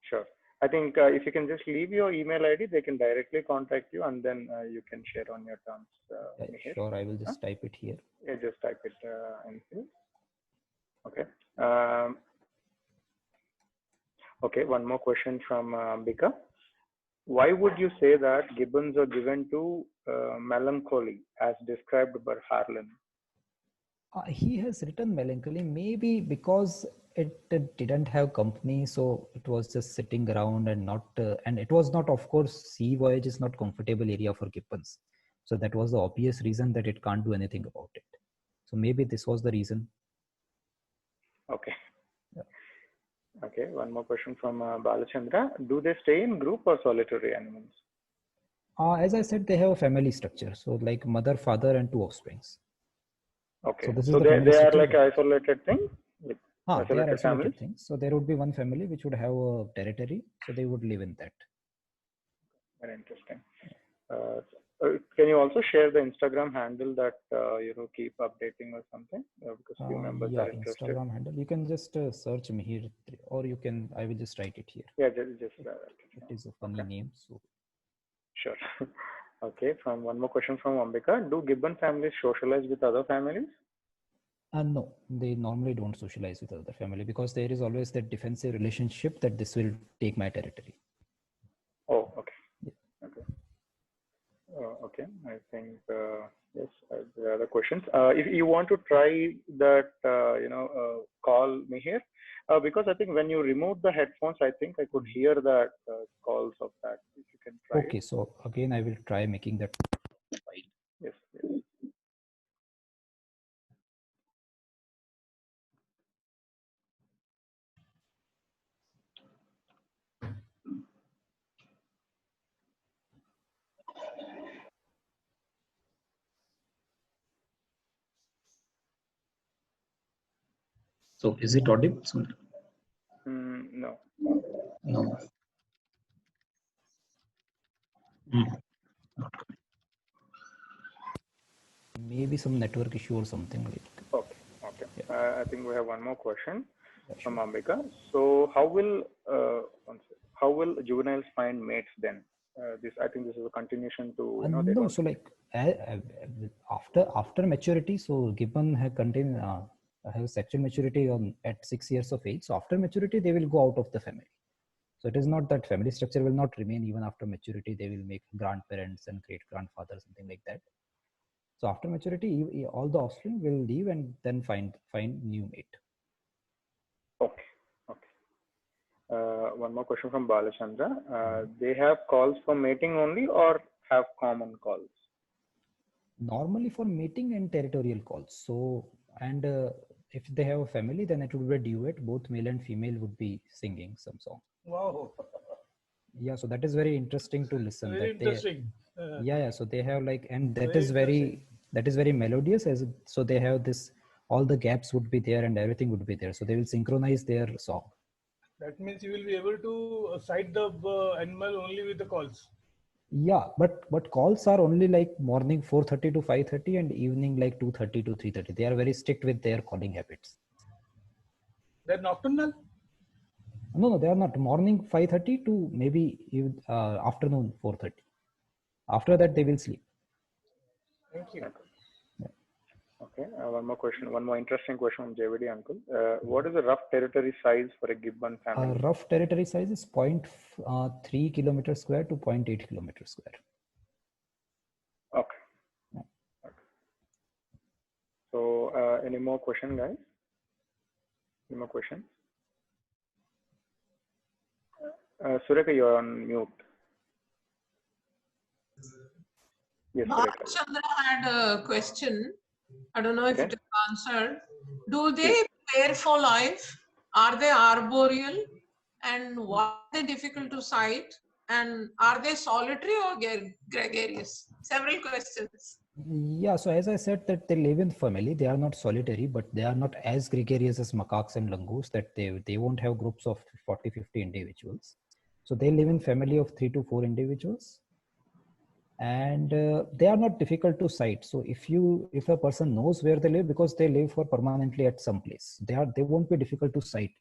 Sure. I think if you can just leave your email ID, they can directly contact you, and then you can share on your terms. Yeah, sure, I will just type it here. Yeah, just type it in here. Okay. Okay, one more question from Ambika. Why would you say that gibbons are given to melancholy as described by Harlan? He has written melancholy, maybe because it didn't have company, so it was just sitting around and not, and it was not, of course, sea voyage is not comfortable area for gibbons. So that was the obvious reason that it can't do anything about it. So maybe this was the reason. Okay. Okay, one more question from Balachandra. Do they stay in group or solitary animals? As I said, they have a family structure. So like mother, father, and two offsprings. Okay, So this is so the they family are structure. like isolated things, like They are isolated families. isolated things. So there would be one family which would have a territory. So they would live in that. Very interesting. Can you also share the Instagram handle that keep updating or something? Because few members Yeah, are interested. Instagram handle. You can just search Mihir, or you can. I will just write it here. Yeah, just it is a funny name. So sure. Okay. From one more question from Ambika. Do gibbon families socialize with other families? No, they normally don't socialize with other family because there is always that defensive relationship that this will take my territory. Oh, okay. Yeah. Okay. Okay. I think yes. There are other questions. If you want to try that, call Mihir, because I think when you remove the headphones, I think I could hear that calls of that. If you can try. Okay. So again, I will try making that file. Yes. So is it audible? No. No. Maybe some network issue or something like that. Okay. Yeah. I think we have one more question from Sure. Ambika. So how will juveniles find mates then? I think this is a continuation to No, so like after maturity, so gibbon have sexual maturity at 6 years of age. So after maturity, they will go out of the family. So it is not that family structure will not remain even after maturity. They will make grandparents and great grandfathers, something like that. So after maturity, all the offspring will leave and then find new mate. Okay. One more question from Balachandra. They have calls for mating only or have common calls? Normally for mating and territorial calls. So, and if they have a family, then it would be a duet. Both male and female would be singing some song. Wow. Yeah, so that is very interesting to listen. Very interesting. Yeah. So they have like, and that Very is very melodious. So they have this. All the gaps would be there, and everything would be there. So they will synchronize their song. That means you will be able to sight the animal only with the calls. Yeah, but calls are only like morning 4:30 to 5:30 and evening like 2:30 to 3:30. They are very strict with their calling habits. They're nocturnal? No, they are not. Morning 5:30 to maybe even, afternoon 4:30. After that, they will sleep. Thank you. Okay. One more question. One more interesting question from JVD uncle. What is the rough territory size for a gibbon family? Rough territory size is 0.3 kilometer square to 0.8 kilometer square. Okay. Yeah. Okay. So, any more question, guys? Any more questions? Sureka, you're on mute. Yes, Sureka. Chandra had a question. I don't know if it is answered. Do they Yes. pair for life? Are they arboreal? And why are they difficult to sight? And are they solitary or gregarious? Several questions. Yeah, so as I said that they live in family, they are not solitary, but they are not as gregarious as macaques and langurs, that they won't have groups of 40, 50 individuals. So they live in family of 3 to 4 individuals. And they are not difficult to sight. So if a person knows where they live, because they live for permanently at some place, they won't be difficult to sight,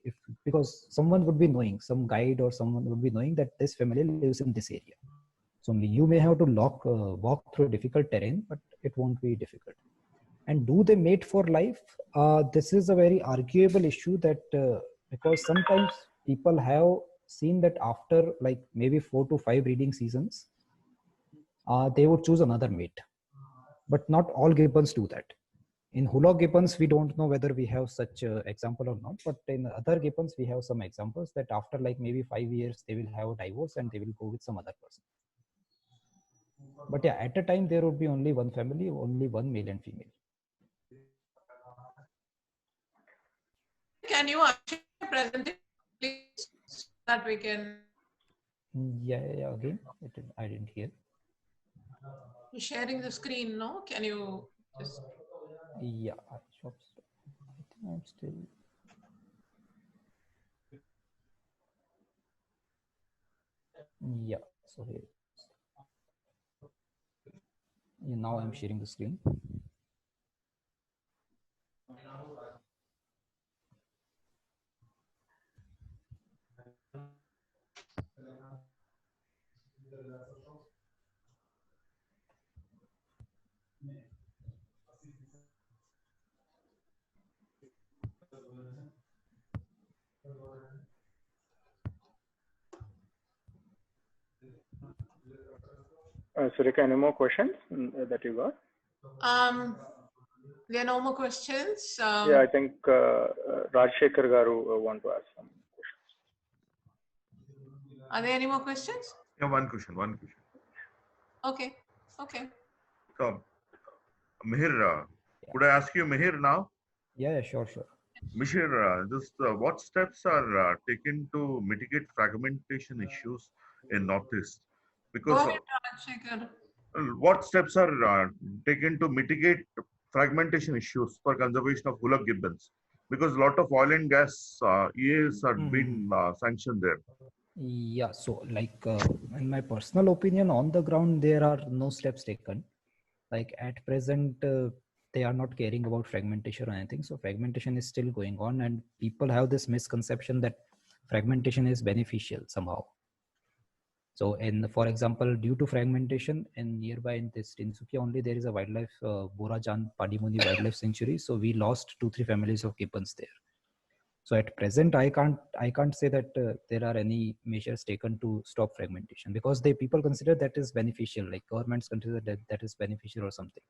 because someone would be knowing, some guide or someone would be knowing that this family lives in this area. So you may have to walk through difficult terrain, but it won't be difficult. And do they mate for life? This is a very arguable issue, that because sometimes people have seen that after like maybe 4 to 5 breeding seasons, they would choose another mate. But not all gibbons do that. In Hulok gibbons, we don't know whether we have such example or not. But in other gibbons, we have some examples that after like maybe 5 years, they will have a divorce and they will go with some other person. But yeah, at a time, there would be only one family, only one male and female. Can you actually present it? please, so that we can. Yeah. Again, I didn't hear. You're sharing the screen, no? Can you just? Yeah, I think I'm still. Yeah, so here. Yeah, now I'm sharing the screen. Surika, any more questions that you got? There are no more questions. Yeah, I think Rajshekhar Garu want to ask some questions. Are there any more questions? Yeah, one question. Okay. So, Mihir, could I ask you, Mihir, now? Yeah, sure. Mihir, what steps are taken to mitigate fragmentation issues in Northeast? Because Go ahead, Rajshekhar. what steps are taken to mitigate fragmentation issues for conservation of Hulab gibbons? Because a lot of oil and gas EAs are being sanctioned there. Yeah, so like in my personal opinion, on the ground, there are no steps taken. Like at present, they are not caring about fragmentation or anything. So fragmentation is still going on, and people have this misconception that fragmentation is beneficial somehow. So for example, due to fragmentation in nearby in this Tinsukia only, there is a wildlife, Borajan Padimuni Wildlife Sanctuary. So we lost 2-3 families of gibbons there. So at present, I can't say that there are any measures taken to stop fragmentation, because people consider that is beneficial, like governments consider that is beneficial or something.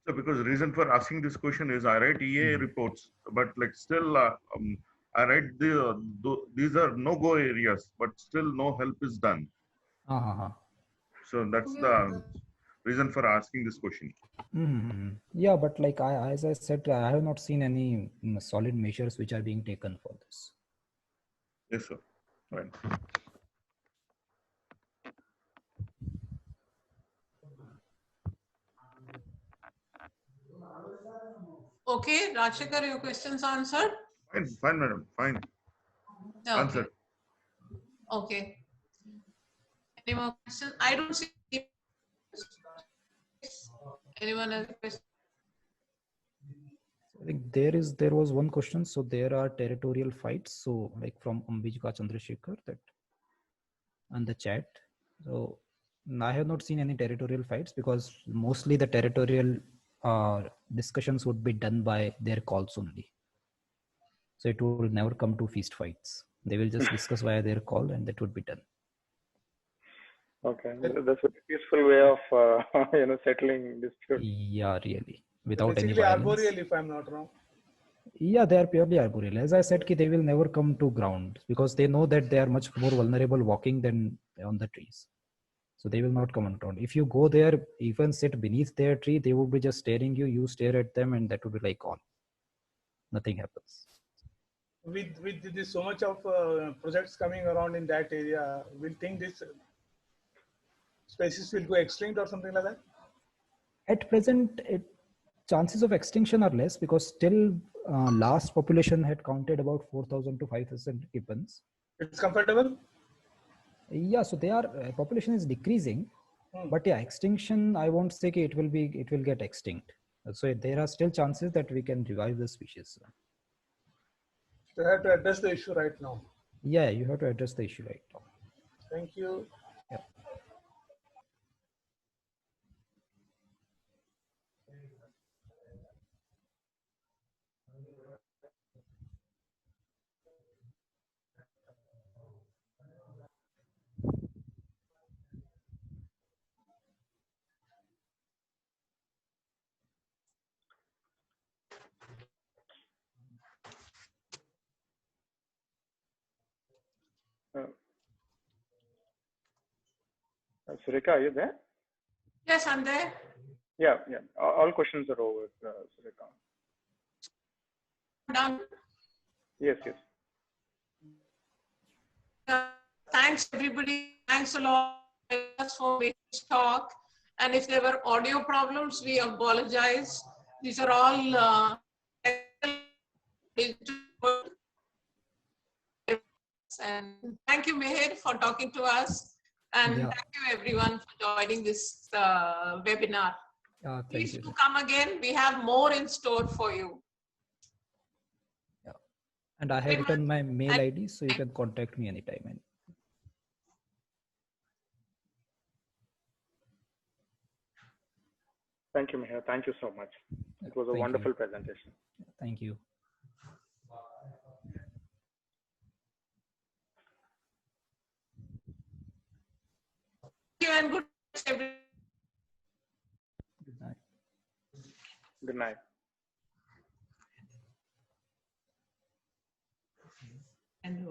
So, because the reason for asking this question is I write EA reports, but like still I write these are no-go areas, but still no help is done. So that's the reason for asking this question. Yeah, but like as I said, I have not seen any solid measures which are being taken for this. Yes, sir. Right. Okay, Rajshekhar, your questions answered? Fine, madam. Fine. Okay. Answered. Okay. Any more questions? I don't see. Anyone has a question? I think there was one question. So there are territorial fights. So like from Ambijka Chandrasekhar that on the chat. So I have not seen any territorial fights, because mostly the territorial discussions would be done by their calls only. So it will never come to feast fights. They will just discuss via their call, and that would be done. Okay, that's a peaceful way of settling disputes. Yeah, really, without any basically violence. arboreal, if I'm not wrong. Yeah, they are purely arboreal. As I said, they will never come to ground, because they know that they are much more vulnerable walking than on the trees. So they will not come on ground. If you go there, even sit beneath their tree, they would be just staring you. You stare at them, and that would be like all. Nothing happens. With this so much of projects coming around in that area, we'll think this species will go extinct or something like that? At present, chances of extinction are less, because still last population had counted about 4,000 to 5,000 gibbons. It's comfortable? Yeah, so they are population is decreasing, but yeah, extinction, I won't say it will get extinct. So there are still chances that we can revive the species. So you have to address the issue right now. Yeah, you have to address the issue right now. Thank you. Yeah. Surika, are you there? Yes, I'm there. Yeah. All questions are over, Surika. Done. Yes. Thanks everybody. Thanks a lot for this talk. And if there were audio problems, we apologize. These are all and thank you, Mihir, for talking to us. And thank you everyone for joining this webinar. Please do come again. We have more in store for you. Yeah. And I have written my mail ID, so you can contact me anytime. Thank you, Mihir. Thank you so much. It was a wonderful presentation. Thank you. Thank you and good night. Good night. Good night. And